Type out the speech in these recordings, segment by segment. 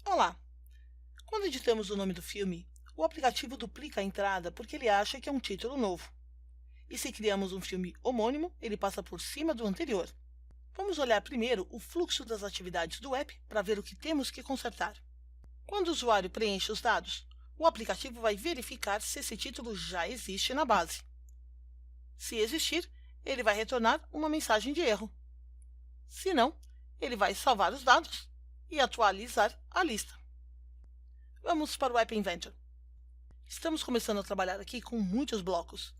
Olá! Quando editamos o nome do filme, o aplicativo duplica a entrada porque ele acha que é um título novo. E se criamos um filme homônimo, ele passa por cima do anterior. Vamos olhar primeiro o fluxo das atividades do app para ver o que temos que consertar. Quando o usuário preenche os dados, o aplicativo vai verificar se esse título já existe na base. Se existir, ele vai retornar uma mensagem de erro. Se não, ele vai salvar os dados e atualizar a lista. Vamos para o App Inventor. Estamos começando a trabalhar aqui com muitos blocos.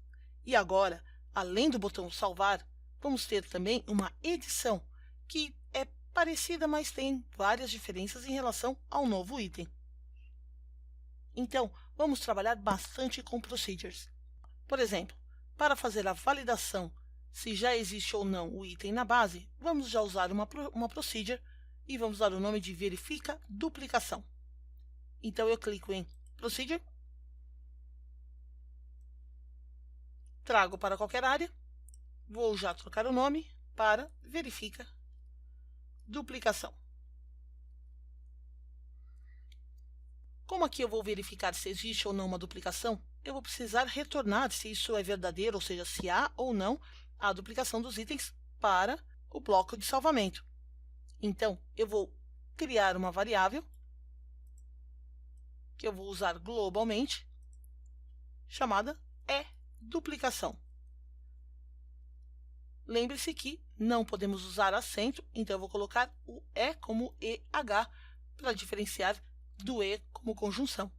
E agora, além do botão salvar, vamos ter também uma edição, que é parecida, mas tem várias diferenças em relação ao novo item. Então, vamos trabalhar bastante com procedures. Por exemplo, para fazer a validação se já existe ou não o item na base, vamos já usar uma procedure e vamos dar o nome de verifica duplicação. Então, eu clico em Procedure, trago para qualquer área, vou já trocar o nome para verifica duplicação. Como aqui eu vou verificar se existe ou não uma duplicação, eu vou precisar retornar se isso é verdadeiro, ou seja, se há ou não a duplicação dos itens para o bloco de salvamento. Então, eu vou criar uma variável que eu vou usar globalmente, chamada duplicação. Lembre-se que não podemos usar acento, então eu vou colocar o E como EH para diferenciar do E como conjunção.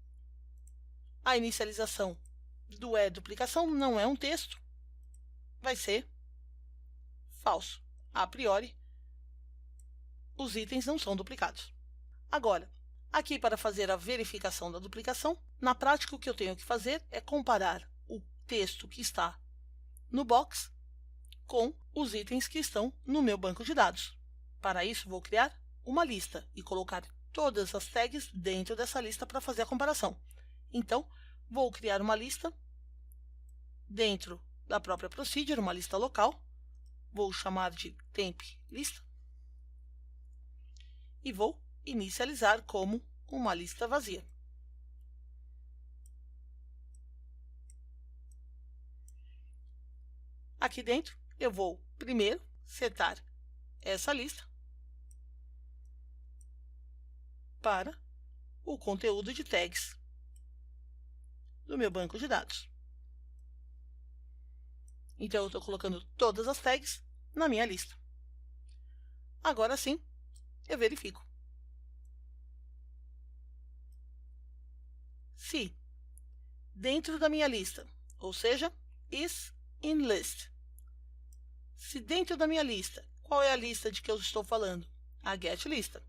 A inicialização do duplicação não é um texto, vai ser falso. A priori, os itens não são duplicados. Agora, aqui para fazer a verificação da duplicação, na prática o que eu tenho que fazer é comparar o texto que está no box com os itens que estão no meu banco de dados. Para isso, vou criar uma lista e colocar todas as tags dentro dessa lista para fazer a comparação. Então, vou criar uma lista dentro da própria procedure, uma lista local. Vou chamar de temp lista e vou inicializar como uma lista vazia. Aqui dentro, eu vou primeiro setar essa lista para o conteúdo de tags do meu banco de dados. Então, eu estou colocando todas as tags na minha lista. Agora sim, eu verifico. Se dentro da minha lista, ou seja, is in list. Se dentro da minha lista, qual é a lista de que eu estou falando? A get lista.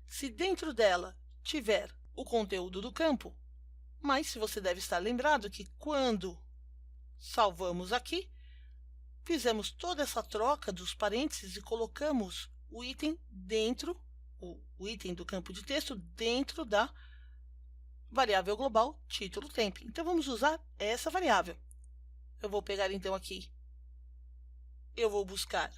Se dentro dela tiver o conteúdo do campo, mas se você deve estar lembrado que quando salvamos aqui, fizemos toda essa troca dos parênteses e colocamos o item dentro, o item do campo de texto dentro da variável global título temp. Então, vamos usar essa variável. Eu vou pegar então aqui, eu vou buscar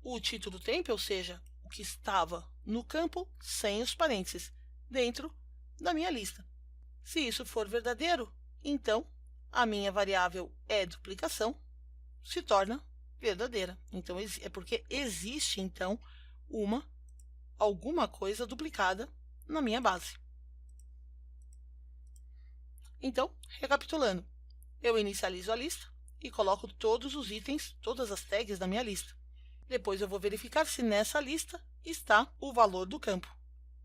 o título temp, ou seja, o que estava no campo sem os parênteses, dentro da minha lista. Se isso for verdadeiro, então a minha variável duplicação se torna verdadeira. Então, é porque existe então alguma coisa duplicada na minha base. Então, recapitulando, eu inicializo a lista e coloco todos os itens, todas as tags da minha lista. Depois eu vou verificar se nessa lista está o valor do campo.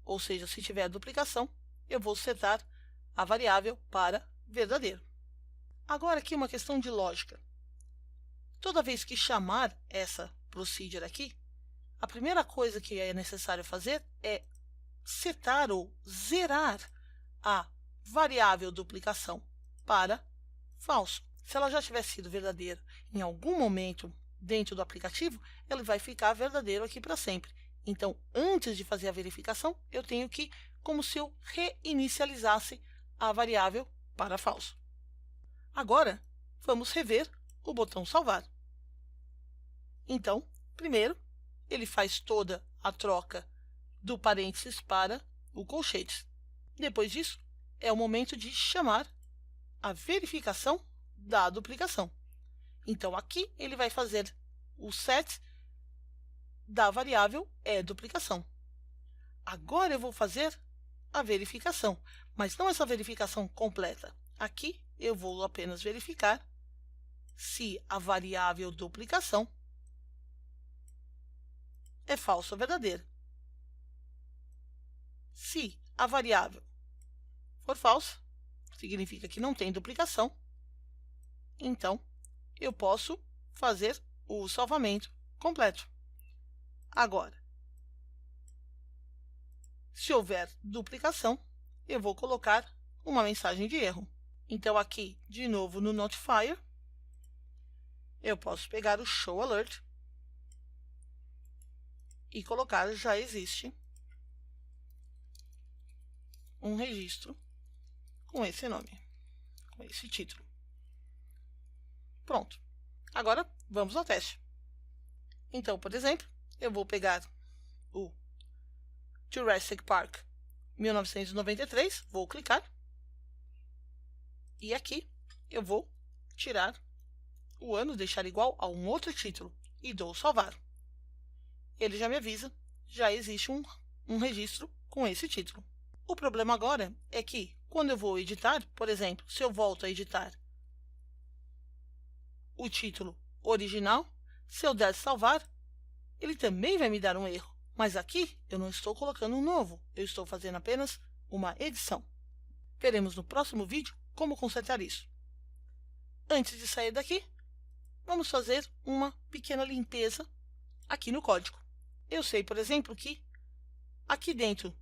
Ou seja, se tiver duplicação, eu vou setar a variável para verdadeiro. Agora aqui uma questão de lógica. Toda vez que chamar essa procedure aqui, a primeira coisa que é necessário fazer é setar ou zerar a variável duplicação para falso. Se ela já tiver sido verdadeira em algum momento dentro do aplicativo, ela vai ficar verdadeiro aqui para sempre. Então, antes de fazer a verificação, eu tenho que, como se eu reinicializasse a variável para falso. Agora, vamos rever o botão salvar. Então, primeiro, ele faz toda a troca do parênteses para o colchetes. Depois disso, é o momento de chamar a verificação da duplicação. Então, aqui ele vai fazer o set da variável duplicação. Agora eu vou fazer a verificação, mas não essa verificação completa. Aqui eu vou apenas verificar se a variável duplicação é falsa ou verdadeira. Se a variável for falsa, significa que não tem duplicação, então eu posso fazer o salvamento completo. Agora, se houver duplicação, eu vou colocar uma mensagem de erro. Então, aqui, de novo no Notifier, eu posso pegar o Show Alert e colocar já existe um registro com esse nome, com esse título. Pronto. Agora, vamos ao teste. Então, por exemplo, eu vou pegar o Jurassic Park 1993, vou clicar. E aqui eu vou tirar o ano, deixar igual a um outro título e dou salvar. Ele já me avisa, já existe um registro com esse título. O problema agora é que quando eu vou editar, por exemplo, se eu volto a editar o título original, se eu der salvar, ele também vai me dar um erro. Mas aqui eu não estou colocando um novo, eu estou fazendo apenas uma edição. Veremos no próximo vídeo como consertar isso. Antes de sair daqui, vamos fazer uma pequena limpeza aqui no código. Eu sei, por exemplo, que aqui dentro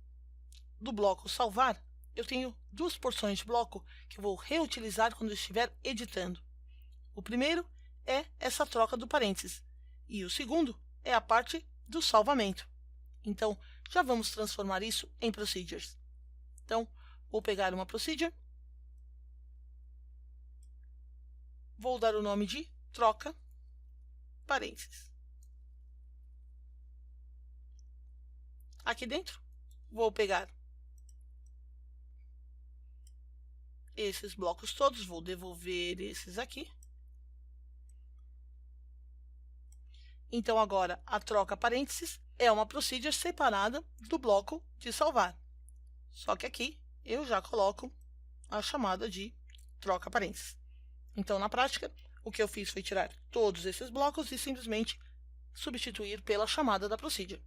do bloco salvar, eu tenho duas porções de bloco que eu vou reutilizar quando eu estiver editando. O primeiro é essa troca do parênteses e o segundo é a parte do salvamento. Então, já vamos transformar isso em procedures. Então, vou pegar uma procedure, vou dar o nome de troca parênteses. Aqui dentro, vou pegar esses blocos todos, vou devolver esses aqui. Então, agora, a troca parênteses é uma procedure separada do bloco de salvar. Só que aqui eu já coloco a chamada de troca parênteses. Então, na prática, o que eu fiz foi tirar todos esses blocos e simplesmente substituir pela chamada da procedure.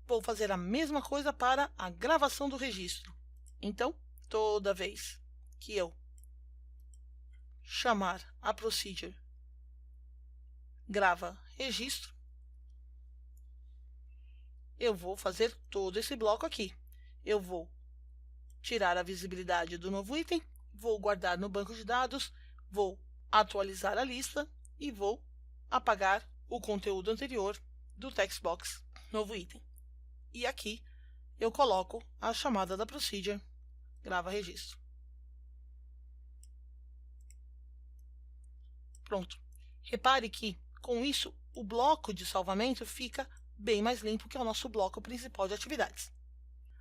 Vou fazer a mesma coisa para a gravação do registro. Então, toda vez que eu chamar a procedure grava registro, eu vou fazer todo esse bloco aqui. Eu vou tirar a visibilidade do novo item, vou guardar no banco de dados, vou atualizar a lista e vou apagar o conteúdo anterior do text box novo item. E aqui eu coloco a chamada da procedure grava registro. Pronto. Repare que, com isso, o bloco de salvamento fica bem mais limpo que o nosso bloco principal de atividades.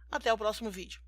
Até o próximo vídeo.